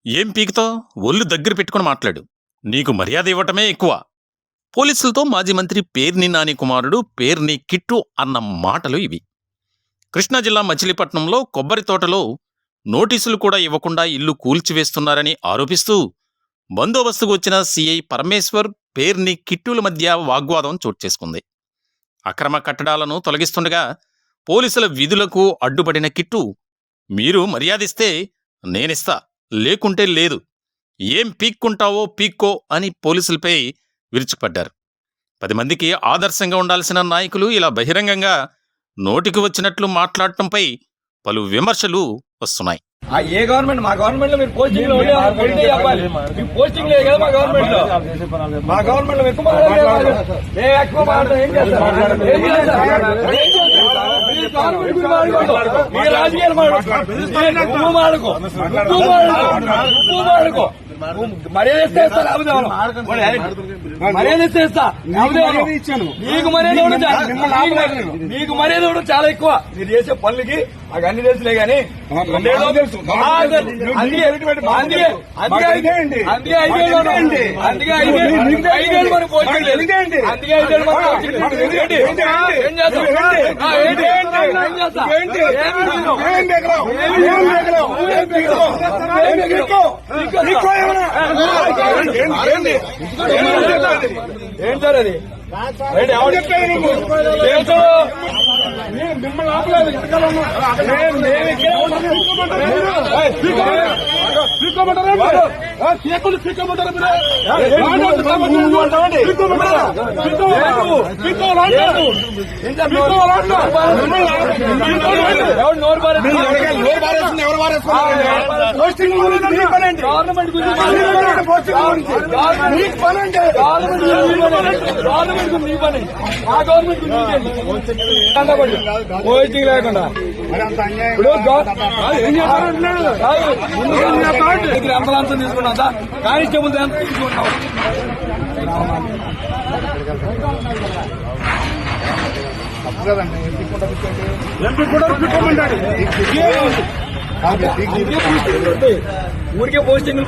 ఏం పీకుతో ఒళ్ళు దగ్గర పెట్టుకుని మాట్లాడు. నీకు మర్యాద ఇవ్వటమే ఎక్కువ. పోలీసులతో మాజీ మంత్రి పేర్ని నాని కుమారుడు పేర్ని కిట్టు అన్న మాటలు ఇవి. కృష్ణా జిల్లా మచిలీపట్నంలో కొబ్బరి తోటలో నోటీసులు కూడా ఇవ్వకుండా ఇల్లు కూల్చివేస్తున్నారని ఆరోపిస్తూ బందోబస్తుకు వచ్చిన సీఐ పరమేశ్వర్ పేర్ని కిట్టుల మధ్య వాగ్వాదం చోటు చేసుకుంది. అక్రమ కట్టడాలను తొలగిస్తుండగా పోలీసుల విధులకు అడ్డుపడిన కిట్టు, మీరు మర్యాదిస్తే నేనిస్తా, లేకుంటే లేదు, ఏం పీక్కుంటావో పీక్కో అని పోలీసులపై విరుచుకుపడ్డారు. 10 మందికి ఆదర్శంగా ఉండాల్సిన నాయకులు ఇలా బహిరంగంగా నోటికి వచ్చినట్లు మాట్లాడటంపై పలు విమర్శలు వస్తున్నాయి. ఏ గవర్నమెంట్? మా గవర్నమెంట్ లో మీరు పోస్టింగ్ లో చెప్పాలి. మీ పోస్టింగ్ లేదు కదా మా గవర్నమెంట్ లో. మా గవర్నమెంట్ లో ఎక్కువ ఏం చేస్తారు? మీ రాజకీయాలు మాడుకో మర్యాద ఇస్తా, మర్యాద ఇస్తా. నీకు మర్యాద ఇవ్వడం చాలా ఎక్కువ. మీరు చేసే పనులకి నాకు అన్ని తెలుసులే గానీ ఏం సార్ అది? మిమ్మల్ని ఆపలేదు. పోస్టింగ్ లేకుండా ఎంతలంతా తీసుకున్నా కానిస్టేబుల్ ఎంత తీసుకుంటాం? ఊరికే పోస్టింగ్